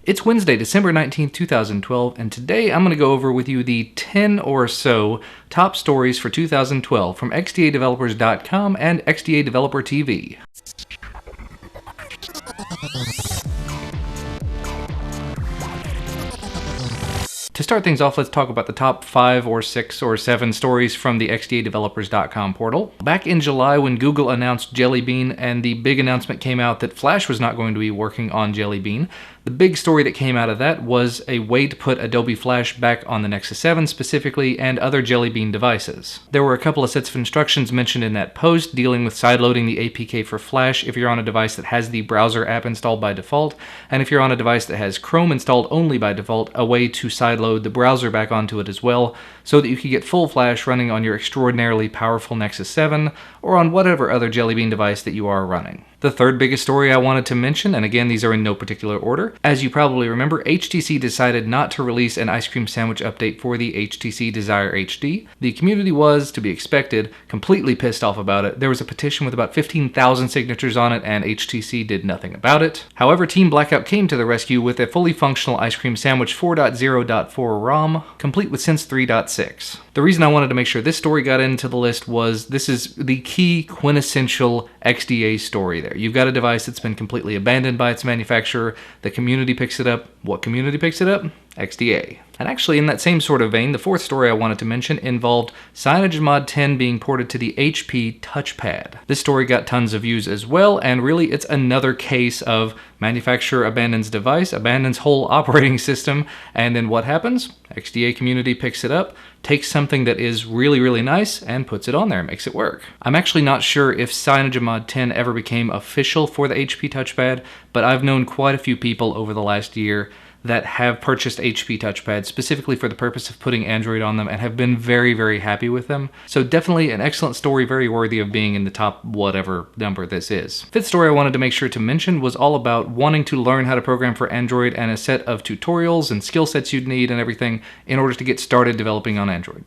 It's Wednesday, December 19th, 2012, and today I'm going to go over with you the 10 or so top stories for 2012 from XDADevelopers.com and XDA Developer TV. To start things off, let's talk about the top 5 or 6 or 7 stories from the XDADevelopers.com portal. Back in July, when Google announced Jelly Bean and the big announcement came out that Flash was not going to be working on Jelly Bean, the big story that came out of that was a way to put Adobe Flash back on the Nexus 7 specifically and other Jelly Bean devices. There were a couple of sets of instructions mentioned in that post dealing with sideloading the APK for Flash if you're on a device that has the browser app installed by default, and if you're on a device that has Chrome installed only by default, a way to sideload the browser back onto it as well, so that you could get full Flash running on your extraordinarily powerful Nexus 7 or on whatever other Jelly Bean device that you are running. The third biggest story I wanted to mention, and again these are in no particular order, as you probably remember, HTC decided not to release an ice cream sandwich update for the HTC Desire HD. The community was, to be expected, completely pissed off about it. There was a petition with about 15,000 signatures on it, and HTC did nothing about it. However, Team Blackout came to the rescue with a fully functional ice cream sandwich 4.0.4 ROM, complete with Sense 3.6. The reason I wanted to make sure this story got into the list was this is the key quintessential XDA story there. You've got a device that's been completely abandoned by its manufacturer, the community picks it up. What community picks it up? XDA. And actually in that same sort of vein, the fourth story I wanted to mention involved CyanogenMod 10 being ported to the HP touchpad. This story got tons of views as well, and really it's another case of manufacturer abandons device, abandons whole operating system, and then what happens? XDA community picks it up, takes something that is really, really nice, and puts it on there, makes it work. I'm actually not sure if CyanogenMod 10 ever became official for the HP touchpad, but I've known quite a few people over the last year that have purchased HP touchpads specifically for the purpose of putting Android on them and have been very, very happy with them. So definitely an excellent story, very worthy of being in the top whatever number this is. Fifth story I wanted to make sure to mention was all about wanting to learn how to program for Android and a set of tutorials and skill sets you'd need and everything in order to get started developing on Android.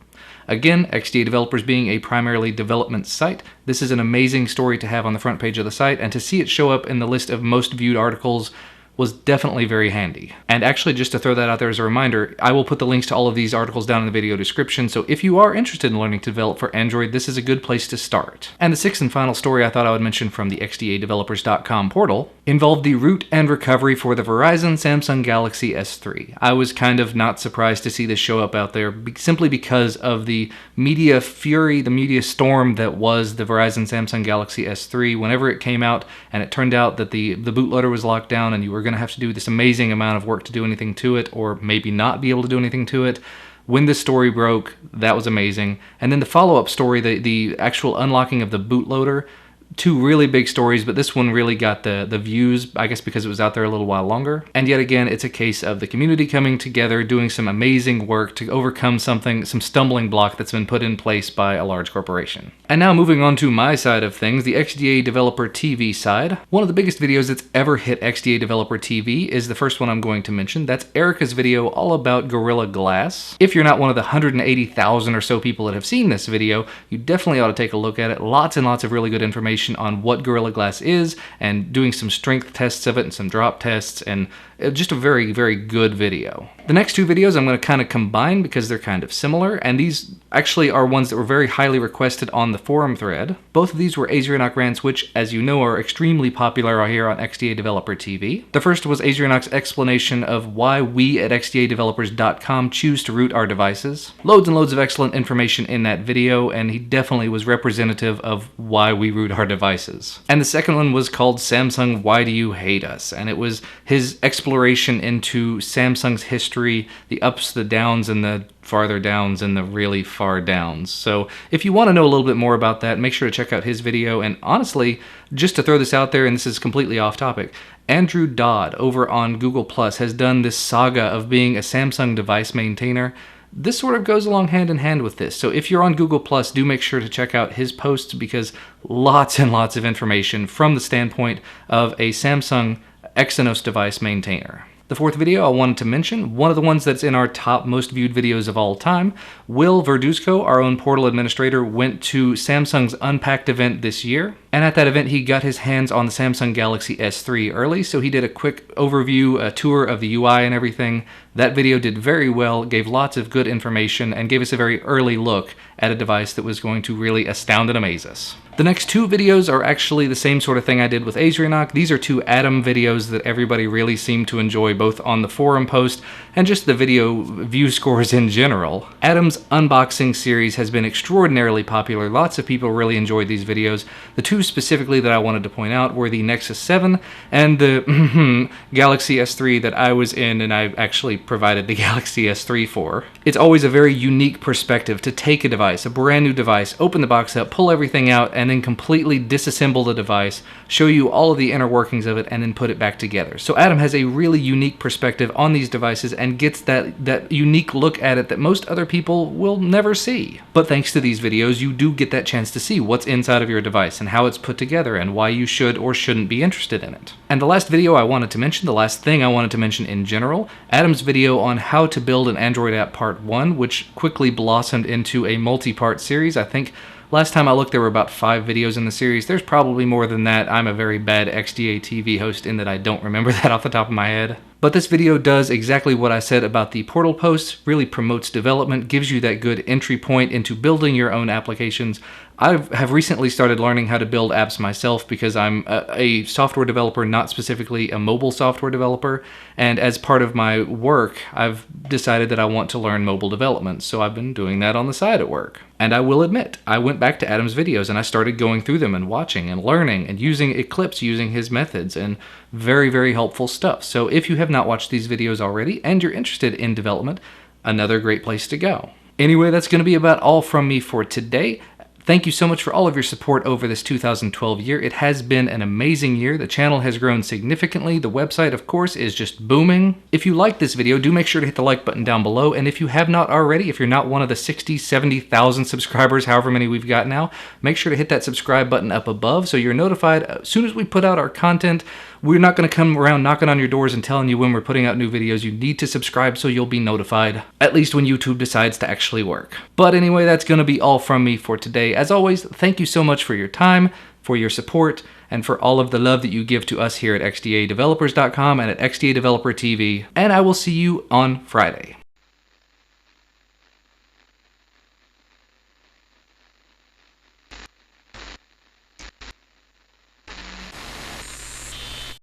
Again, XDA Developers being a primarily development site, this is an amazing story to have on the front page of the site, and to see it show up in the list of most viewed articles was definitely very handy. And actually, just to throw that out there as a reminder, I will put the links to all of these articles down in the video description, so if you are interested in learning to develop for Android, this is a good place to start. And the sixth and final story I thought I would mention from the XDADevelopers.com portal involved the root and recovery for the Verizon Samsung Galaxy S3. I was kind of not surprised to see this show up out there simply because of the media fury, the media storm that was the Verizon Samsung Galaxy S3 whenever it came out, and it turned out that the bootloader was locked down and you were going to have to do this amazing amount of work to do anything to it, or maybe not be able to do anything to it. When this story broke, that was amazing. And then the follow-up story, the actual unlocking of the bootloader, two really big stories, but this one really got the views, I guess because it was out there a little while longer. And yet again, it's a case of the community coming together, doing some amazing work to overcome some stumbling block that's been put in place by a large corporation. And now moving on to my side of things, the XDA Developer TV side. One of the biggest videos that's ever hit XDA Developer TV is the first one I'm going to mention. That's Erica's video all about Gorilla Glass. If you're not one of the 180,000 or so people that have seen this video, you definitely ought to take a look at it. Lots and lots of really good information on what Gorilla Glass is, and doing some strength tests of it and some drop tests, and just a very, very good video. The next two videos I'm going to kind of combine because they're kind of similar, and these actually are ones that were very highly requested on the forum thread. Both of these were azrienoch rants, which, as you know, are extremely popular here on XDA Developer TV. The first was azrienoch's explanation of why we at XDADevelopers.com choose to root our devices. Loads and loads of excellent information in that video, and he definitely was representative of why we root our devices. And the second one was called Samsung, Why Do You Hate Us? And it was his exploration into Samsung's history, the ups, the downs, and the farther downs and the really far downs. So if you want to know a little bit more about that, make sure to check out his video. And honestly, just to throw this out there, and this is completely off topic, Andrew Dodd over on Google Plus has done this saga of being a Samsung device maintainer. This sort of goes along hand in hand with this. So if you're on Google Plus, do make sure to check out his posts, because lots and lots of information from the standpoint of a Samsung Exynos device maintainer. The fourth video I wanted to mention, one of the ones that's in our top most viewed videos of all time, Will Verduzco, our own portal administrator, went to Samsung's Unpacked event this year. And at that event, he got his hands on the Samsung Galaxy S3 early, so he did a quick overview, a tour of the UI and everything. That video did very well, gave lots of good information, and gave us a very early look at a device that was going to really astound and amaze us. The next two videos are actually the same sort of thing I did with azrienoch. These are two Adam videos that everybody really seemed to enjoy, both on the forum post and just the video view scores in general. Adam's unboxing series has been extraordinarily popular. Lots of people really enjoyed these videos. The two specifically that I wanted to point out were the Nexus 7 and the Galaxy S3 that I was in, and I actually provided the Galaxy S3 for. It's always a very unique perspective to take a device, a brand new device, open the box up, pull everything out, and then completely disassemble the device, show you all of the inner workings of it, and then put it back together. So Adam has a really unique perspective on these devices and gets that unique look at it that most other people will never see. But thanks to these videos, you do get that chance to see what's inside of your device and how it's put together and why you should or shouldn't be interested in it. And the last video I wanted to mention, the last thing I wanted to mention in general, Adam's video on how to build an Android app part 1, which quickly blossomed into a multi-part series. I think last time I looked, there were about 5 videos in the series. There's probably more than that. I'm a very bad XDA TV host in that I don't remember that off the top of my head. But this video does exactly what I said about the portal posts, really promotes development, gives you that good entry point into building your own applications. I have recently started learning how to build apps myself because I'm a software developer, not specifically a mobile software developer. And as part of my work, I've decided that I want to learn mobile development. So I've been doing that on the side at work. And I will admit, I went back to Adam's videos and I started going through them and watching and learning and using Eclipse, using his methods, and very, very helpful stuff. So if you have not watched these videos already and you're interested in development, another great place to go. Anyway, that's going to be about all from me for today. Thank you so much for all of your support over this 2012 year. It has been an amazing year. The channel has grown significantly. The website, of course, is just booming. If you liked this video, do make sure to hit the like button down below. And if you have not already, if you're not one of the 60, 70,000 subscribers, however many we've got now, make sure to hit that subscribe button up above so you're notified as soon as we put out our content. We're not going to come around knocking on your doors and telling you when we're putting out new videos. You need to subscribe so you'll be notified, at least when YouTube decides to actually work. But anyway, that's going to be all from me for today. As always, thank you so much for your time, for your support, and for all of the love that you give to us here at XDADevelopers.com and at XDA Developer TV. And I will see you on Friday.